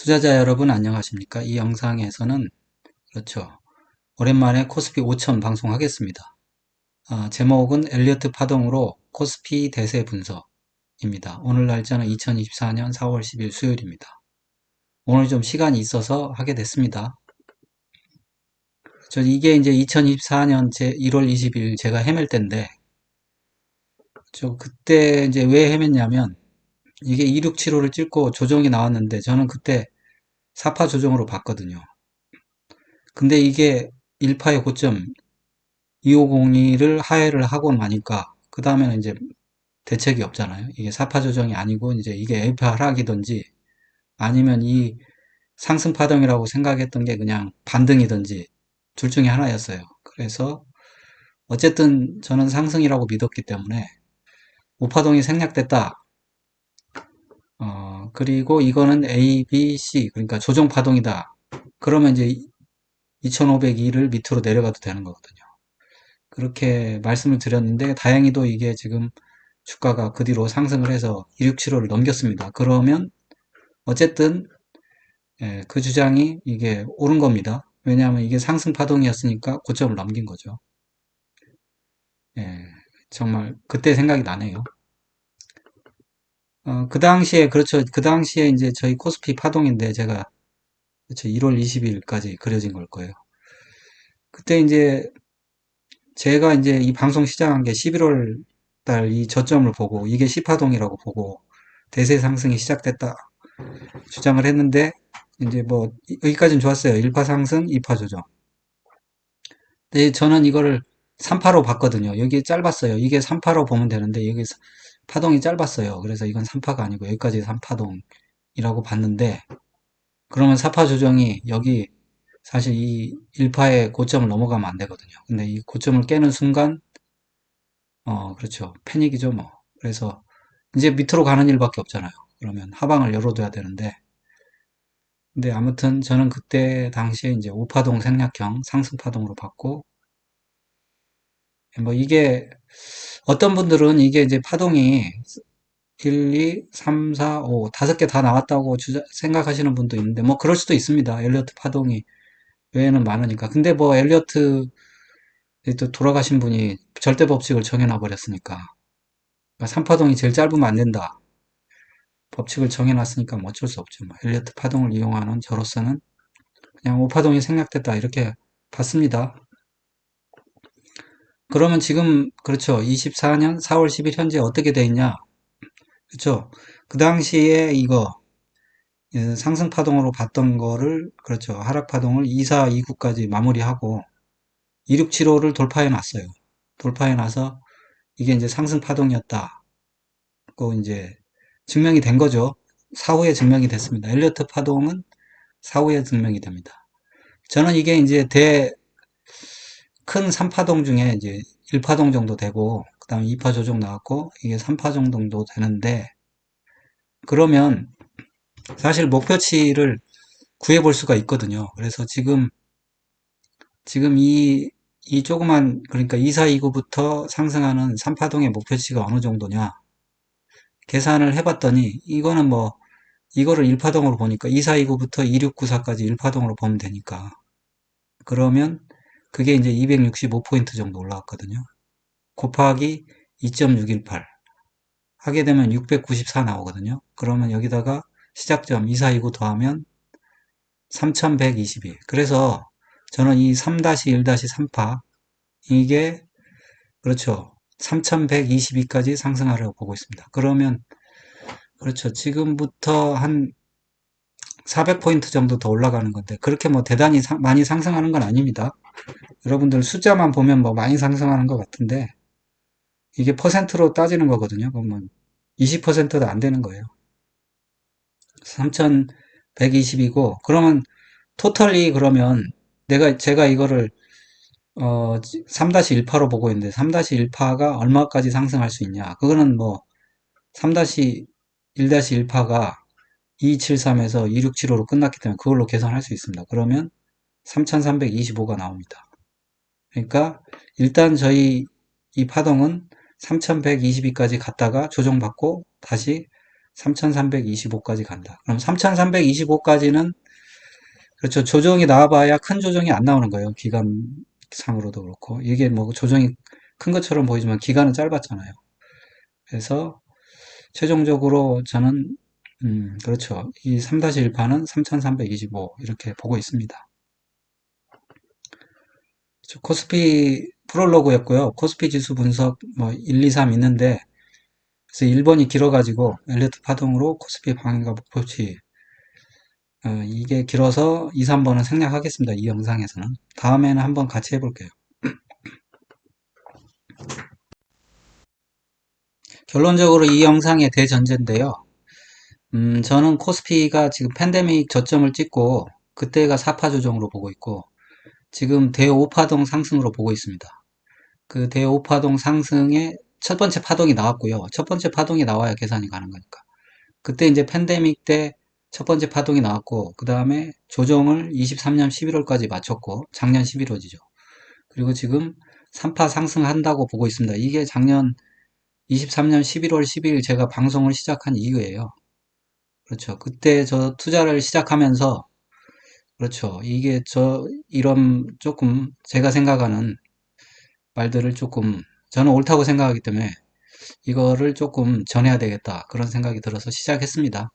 투자자 여러분 안녕하십니까? 이 영상에서는 그렇죠. 오랜만에 코스피 5000 방송하겠습니다. 제목은 엘리어트 파동으로 코스피 대세 분석입니다. 오늘 날짜는 2024년 4월 10일 수요일입니다. 오늘 좀 시간이 있어서 하게 됐습니다. 이게 이제 2024년 1월 20일 제가 헤맬 때인데, 그때 이제 왜 헤맸냐면, 이게 2675를 찍고 조정이 나왔는데, 저는 그때 4파 조정으로 봤거든요. 근데 이게 1파의 고점 2502를 하회를 하고 나니까 그 다음에는 이제 대책이 없잖아요. 이게 사파 조정이 아니고 이제 이게 LP 하락이든지 아니면 이 상승 파동이라고 생각했던 게 그냥 반등이든지 둘 중에 하나였어요. 그래서 어쨌든 저는 상승이라고 믿었기 때문에 우파동이 생략됐다. 그리고 이거는 A, B, C 그러니까 조정 파동이다. 그러면 이제 2502를 밑으로 내려가도 되는 거거든요. 그렇게 말씀을 드렸는데 다행히도 이게 지금 주가가 그 뒤로 상승을 해서 2675를 넘겼습니다. 그러면 어쨌든 그 주장이 이게 옳은 겁니다. 왜냐하면 이게 상승 파동이었으니까 고점을 넘긴 거죠. 예, 정말 그때 생각이 나네요. 그 당시에 그렇죠. 그 당시에 이제 저희 코스피 파동인데 제가 그렇죠. 1월 20일까지 그려진 걸 거예요. 그때 이제 제가 이제 이 방송 시작한 게 11월 달 이 저점을 보고 이게 시파동이라고 보고 대세 상승이 시작됐다 주장을 했는데 이제 뭐 여기까지는 좋았어요. 1파 상승, 2파 조정. 근데 저는 이거를 3파로 봤거든요. 여기 짧았어요. 이게 3파로 보면 되는데 여기 파동이 짧았어요. 그래서 이건 3파가 아니고 여기까지 3파동이라고 봤는데 그러면 4파 조정이 여기 사실 이 1파의 고점을 넘어가면 안 되거든요. 근데 이 고점을 깨는 순간 그렇죠. 패닉이죠, 뭐. 그래서 이제 밑으로 가는 일밖에 없잖아요. 그러면 하방을 열어둬야 되는데 근데 아무튼 저는 그때 당시에 이제 우파동 생략형 상승파동으로 봤고, 뭐 이게 어떤 분들은 이게 이제 파동이 1, 2, 3, 4, 5, 다섯 개 다 나왔다고 생각하시는 분도 있는데, 뭐 그럴 수도 있습니다. 엘리어트 파동이 외에는 많으니까. 근데 뭐 엘리어트 또 돌아가신 분이 절대 법칙을 정해놔 버렸으니까. 그러니까 3파동이 제일 짧으면 안 된다. 법칙을 정해놨으니까 뭐 어쩔 수 없죠. 뭐 엘리어트 파동을 이용하는 저로서는 그냥 5파동이 생략됐다. 이렇게 봤습니다. 그러면 지금 그렇죠. 24년 4월 10일 현재 어떻게 돼 있냐? 그렇죠. 그 당시에 이거 상승 파동으로 봤던 거를 그렇죠. 하락 파동을 2429까지 마무리하고 2675를 돌파해 놨어요. 돌파해 놔서 이게 이제 상승 파동이었다. 고 이제 증명이 된 거죠. 사후에 증명이 됐습니다. 엘리어트 파동은 사후에 증명이 됩니다. 저는 이게 이제 큰 3파동 중에 이제 1파동 정도 되고 그다음에 2파 조정 나왔고 이게 3파 정도 되는데 그러면 사실 목표치를 구해 볼 수가 있거든요. 그래서 지금 이 조그만 그러니까 2429부터 상승하는 3파동의 목표치가 어느 정도냐 계산을 해봤더니 이거는 뭐 이거를 1파동으로 보니까 2429부터 2694까지 1파동으로 보면 되니까 그러면 그게 이제 265포인트 정도 올라왔거든요. 곱하기 2.618 하게 되면 694 나오거든요. 그러면 여기다가 시작점 2429 더하면 3122. 그래서 저는 이 3-1-3파 이게 그렇죠. 3122까지 상승하려고 보고 있습니다. 그러면 그렇죠. 지금부터 한 400포인트 정도 더 올라가는 건데 그렇게 뭐 대단히 많이 상승하는 건 아닙니다. 여러분들 숫자만 보면 뭐 많이 상승하는 것 같은데 이게 퍼센트로 따지는 거거든요. 그러면 20%도 안 되는 거예요. 3120이고 그러면 토탈이 그러면 제가 이거를 3-1파로 보고 있는데 3-1파가 얼마까지 상승할 수 있냐? 그거는 뭐 3-1-1파가 2273에서 2675로 끝났기 때문에 그걸로 계산할 수 있습니다. 그러면 3325가 나옵니다. 그러니까 일단 저희 이 파동은 3122까지 갔다가 조정받고 다시 3325까지 간다. 그럼 3325까지는 그렇죠. 조정이 나와봐야 큰 조정이 안 나오는 거예요. 기간상으로도 그렇고. 이게 뭐 조정이 큰 것처럼 보이지만 기간은 짧았잖아요. 그래서 최종적으로 저는 그렇죠. 이 3-1파는 3325 이렇게 보고 있습니다. 코스피 프롤로그였고요. 코스피 지수 분석 뭐 1, 2, 3 있는데 그래서 1번이 길어가지고 엘리트 파동으로 코스피 방향과 목표치 이게 길어서 2, 3번은 생략하겠습니다. 이 영상에서는. 다음에는 한번 같이 해볼게요. 결론적으로 이 영상의 대전제인데요. 저는 코스피가 지금 팬데믹 저점을 찍고 그때가 4파 조정으로 보고 있고 지금 대5파동 상승으로 보고 있습니다. 그 대5파동 상승의 첫 번째 파동이 나왔고요. 첫 번째 파동이 나와야 계산이 가는 거니까. 그때 이제 팬데믹 때 첫 번째 파동이 나왔고 그 다음에 조정을 23년 11월까지 마쳤고 작년 11월이죠. 그리고 지금 3파 상승한다고 보고 있습니다. 이게 작년 23년 11월 12일 제가 방송을 시작한 이유예요. 그렇죠. 그때 저 투자를 시작하면서 그렇죠. 이게 이런 조금 제가 생각하는 말들을 조금 저는 옳다고 생각하기 때문에 이거를 조금 전해야 되겠다. 그런 생각이 들어서 시작했습니다.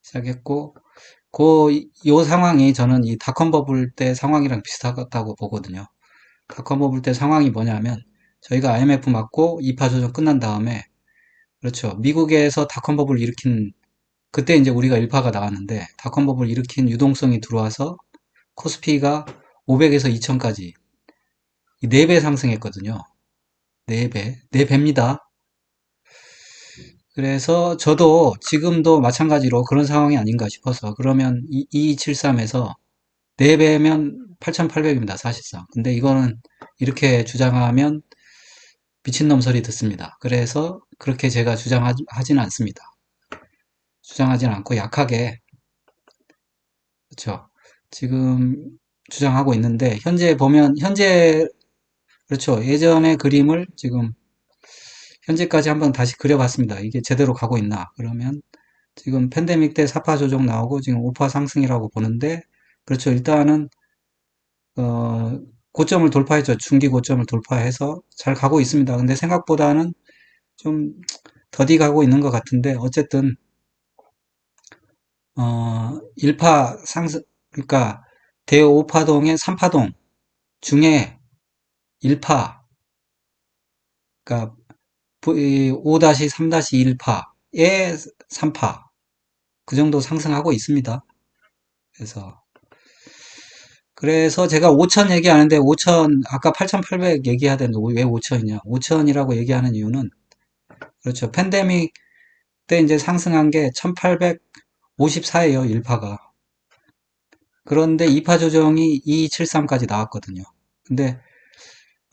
시작했고 요 상황이 저는 이 닷컴 버블 때 상황이랑 비슷하다고 보거든요. 닷컴 버블 때 상황이 뭐냐면 저희가 IMF 맞고 2파 조정 끝난 다음에 그렇죠. 미국에서 닷컴 버블 일으킨 그때 이제 우리가 1파가 나왔는데 닷컴 버블 일으킨 유동성이 들어와서 코스피가 500에서 2000까지 4배 상승했거든요. 4배. 4배입니다. 그래서 저도 지금도 마찬가지로 그런 상황이 아닌가 싶어서 그러면 2273에서 4배면 8,800입니다. 사실상. 근데 이거는 이렇게 주장하면 미친놈 소리 듣습니다. 그래서 그렇게 제가 주장하지는 않습니다. 주장하지는 않고 약하게 그렇죠. 지금 주장하고 있는데 현재 보면 현재 그렇죠. 예전의 그림을 지금 현재까지 한번 다시 그려봤습니다. 이게 제대로 가고 있나? 그러면 지금 팬데믹 때 4파 조정 나오고 지금 5파 상승이라고 보는데 그렇죠. 일단은 어, 고점을 돌파했죠. 중기 고점을 돌파해서 잘 가고 있습니다. 근데 생각보다는 좀 더디 가고 있는 것 같은데 어쨌든 1파 상승 그러니까 대5파동의 3파동 중에 1파 그러니까 5-3-1파의 3파 그 정도 상승하고 있습니다. 그래서 제가 5천 얘기하는데 5천 아까 8,800 얘기해야 되는데 왜 5천이냐? 5천이라고 얘기하는 이유는 그렇죠. 팬데믹 때 이제 상승한 게 1854예요, 1파가. 그런데 2파 조정이 2273까지 나왔거든요. 근데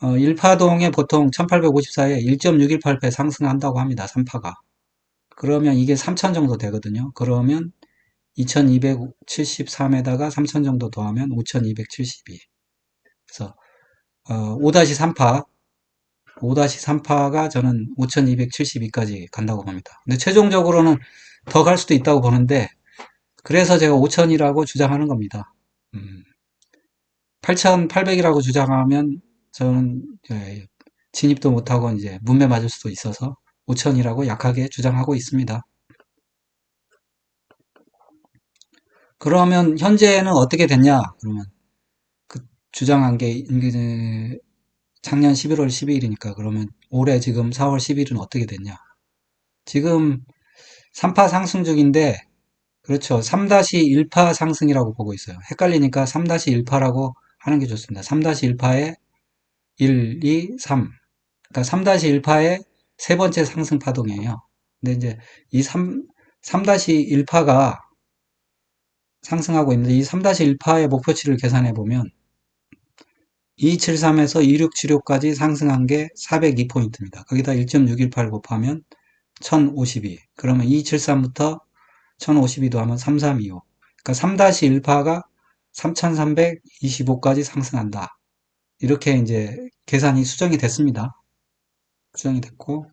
1파동에 보통 1854에 1.618배 상승한다고 합니다. 3파가. 그러면 이게 3000 정도 되거든요. 그러면 2273에다가 3000 정도 더하면 5272. 그래서 5-3파 5-3파가 저는 5272까지 간다고 봅니다. 근데 최종적으로는 더 갈 수도 있다고 보는데 그래서 제가 5000이라고 주장하는 겁니다. 8800이라고 주장하면 저는 진입도 못하고 이제 문매 맞을 수도 있어서 5000이라고 약하게 주장하고 있습니다. 그러면 현재는 어떻게 됐냐? 그러면 그 주장한 게 작년 11월 12일이니까 그러면 올해 지금 4월 10일은 어떻게 됐냐? 지금 3파 상승 중인데 그렇죠. 3-1파 상승이라고 보고 있어요. 헷갈리니까 3-1파라고 하는 게 좋습니다. 3-1파에 1, 2, 3. 그러니까 3-1파의 세 번째 상승 파동이에요. 근데 이제 이 3-1파가 상승하고 있는데 이 3-1파의 목표치를 계산해 보면 273에서 2676까지 상승한 게 402포인트입니다. 거기다 1.618 곱하면 1052. 그러면 273부터 1052도 하면 3325. 그러니까 3-1파가 3325까지 상승한다. 이렇게 이제 계산이 수정이 됐습니다. 수정이 됐고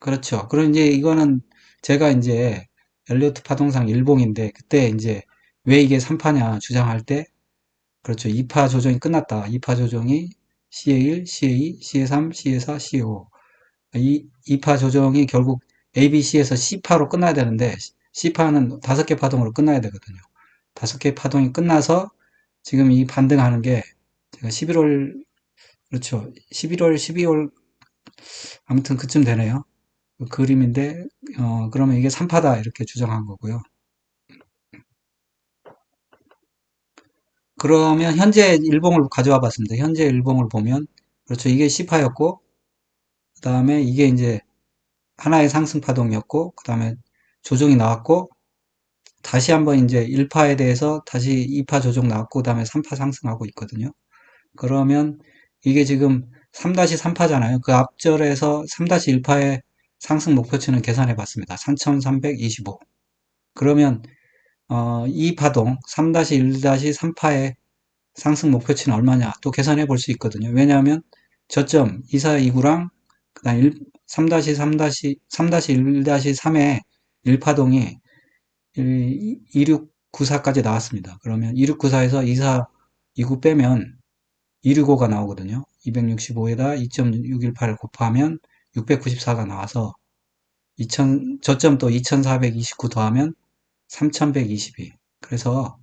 그렇죠. 그럼 이제 이거는 제가 이제 엘리어트 파동상 일봉인데 그때 이제 왜 이게 3파냐 주장할 때 그렇죠. 2파 조정이 끝났다. 2파 조정이 CA1, CA2, CA3, CA4, CA5. 이 2파 조정이 결국 ABC에서 C파로 끝나야 되는데 C파는 5개 파동으로 끝나야 되거든요. 5개 파동이 끝나서 지금 이 반등하는 게 제가 11월 그렇죠. 11월, 12월 아무튼 그쯤 되네요. 그 그림인데 그러면 이게 3파다 이렇게 주장한 거고요. 그러면 현재 일봉을 가져와 봤습니다. 현재 일봉을 보면 그렇죠. 이게 C파였고 그 다음에 이게 이제 하나의 상승 파동이었고 그 다음에 조정이 나왔고 다시 한번 이제 1파에 대해서 다시 2파 조정 나왔고 그 다음에 3파 상승하고 있거든요. 그러면 이게 지금 3-3파잖아요. 그 앞절에서 3-1파의 상승 목표치는 계산해 봤습니다. 3325. 그러면 이 파동 3-1-3파의 상승 목표치는 얼마냐 또 계산해 볼 수 있거든요. 왜냐하면 저점 2429랑 그다음 3-1-3의 1파동이 2694까지 나왔습니다. 그러면 2694에서 2429 빼면 265가 나오거든요. 265에다 2.618을 곱하면 694가 나와서 저점 또 2429 더하면 3122. 그래서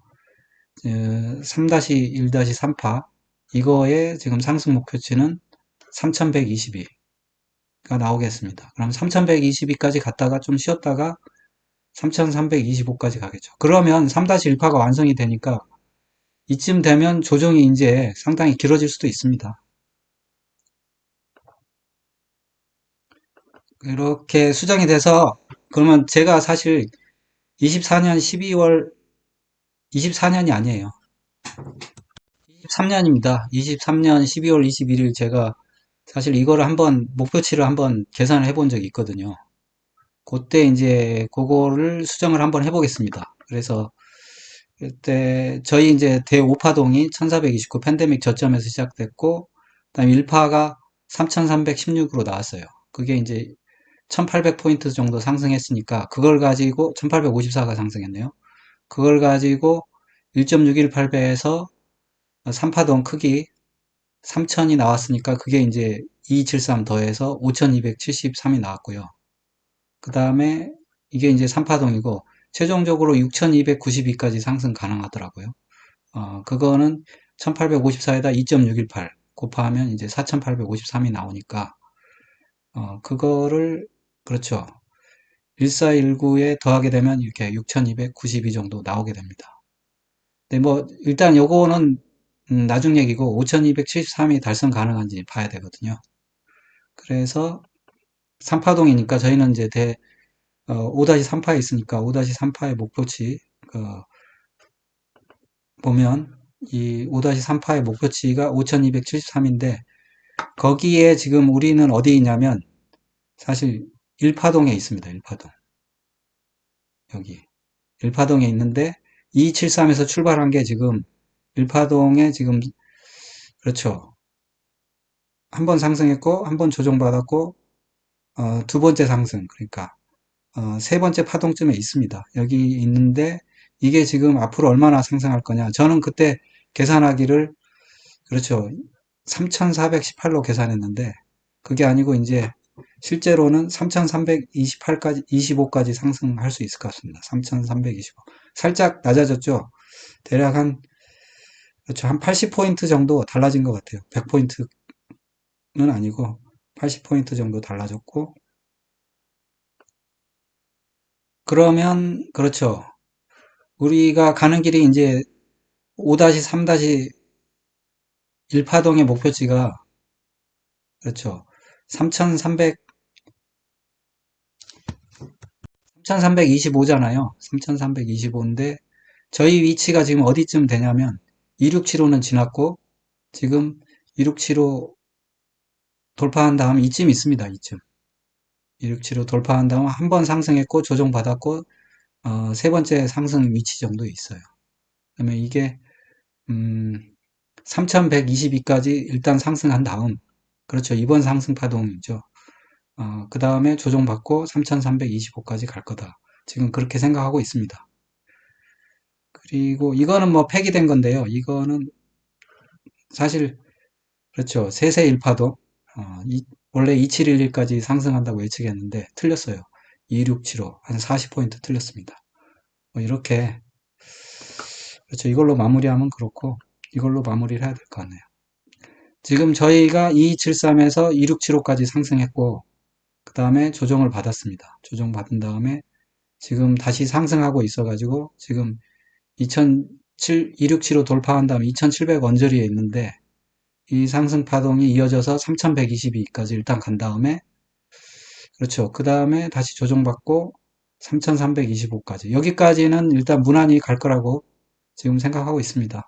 3-1-3파 이거의 지금 상승 목표치는 3122가 나오겠습니다. 그럼 3122까지 갔다가 좀 쉬었다가 3325까지 가겠죠. 그러면 3-1파가 완성이 되니까 이쯤 되면 조정이 이제 상당히 길어질 수도 있습니다. 이렇게 수정이 돼서 그러면 제가 사실 24년 12월 24년이 아니에요. 23년입니다. 23년 12월 21일 제가 사실 이거를 한번 목표치를 한번 계산을 해본 적이 있거든요. 그때 이제 그거를 수정을 한번 해보겠습니다. 그래서 그때 저희 이제 대5파동이 1429 팬데믹 저점에서 시작됐고 그다음 1파가 3316으로 나왔어요. 그게 이제 1800포인트 정도 상승했으니까 그걸 가지고 1854가 상승했네요. 그걸 가지고 1.618배에서 3파동 크기 3000이 나왔으니까 그게 이제 273 더해서 5273이 나왔고요. 그 다음에 이게 이제 3파동이고 최종적으로 6292까지 상승 가능하더라고요. 그거는 1854에다 2.618 곱하면 이제 4853이 나오니까 그거를 그렇죠. 1419에 더하게 되면 이렇게 6292 정도 나오게 됩니다. 근데 뭐 일단 요거는 나중 얘기고 5273이 달성 가능한지 봐야 되거든요. 그래서 3파동이니까 저희는 이제 5-3파에 있으니까 5-3파의 목표치 보면 이 5-3파의 목표치가 5273인데 거기에 지금 우리는 어디 있냐면 사실 1파동에 있습니다. 1파동. 여기. 1파동에 있는데 273에서 출발한 게 지금 1파동에 지금 그렇죠. 한 번 상승했고 한 번 조정받았고 두 번째 상승 그러니까 세 번째 파동쯤에 있습니다. 여기 있는데 이게 지금 앞으로 얼마나 상승할 거냐. 저는 그때 계산하기를 그렇죠. 3418로 계산했는데 그게 아니고 이제 실제로는 3328까지 25까지 상승할 수 있을 것 같습니다. 3325. 살짝 낮아졌죠. 대략 한 그렇죠. 한 80포인트 정도 달라진 것 같아요. 100포인트는 아니고 80포인트 정도 달라졌고 그러면 그렇죠. 우리가 가는 길이 이제 5-3-1파동의 목표치가 그렇죠. 3300 3325잖아요. 3325인데 저희 위치가 지금 어디쯤 되냐면 2675는 지났고 지금 2675 돌파한 다음 이쯤 있습니다. 이쯤 2675 돌파한 다음 한 번 상승했고 조정받았고 세 번째 상승 위치 정도 있어요. 그러면 이게 3122까지 일단 상승한 다음 그렇죠. 이번 상승 파동이죠. 그 다음에 조정받고 3,325까지 갈 거다. 지금 그렇게 생각하고 있습니다. 그리고 이거는 뭐 폐기된 건데요. 이거는 사실 그렇죠. 세세 일파동. 원래 2711까지 상승한다고 예측했는데 틀렸어요. 2675, 한 40포인트 틀렸습니다. 뭐 이렇게 그렇죠. 이걸로 마무리하면 그렇고 이걸로 마무리를 해야 될 것 같네요. 지금 저희가 2273에서 2675까지 상승했고 그 다음에 조정을 받았습니다. 조정 받은 다음에 지금 다시 상승하고 있어가지고 지금 2675 돌파한 다음에 2700 언저리에 있는데 이 상승 파동이 이어져서 3122까지 일단 간 다음에 그렇죠. 그 다음에 다시 조정받고 3325까지 여기까지는 일단 무난히 갈 거라고 지금 생각하고 있습니다.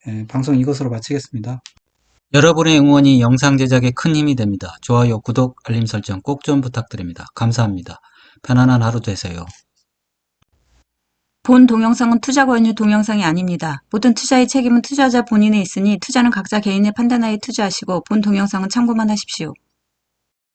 예, 방송 이것으로 마치겠습니다. 여러분의 응원이 영상 제작에 큰 힘이 됩니다. 좋아요, 구독, 알림 설정 꼭 좀 부탁드립니다. 감사합니다. 편안한 하루 되세요. 본 동영상은 투자 권유 동영상이 아닙니다. 모든 투자의 책임은 투자자 본인에 있으니 투자는 각자 개인의 판단하에 투자하시고 본 동영상은 참고만 하십시오.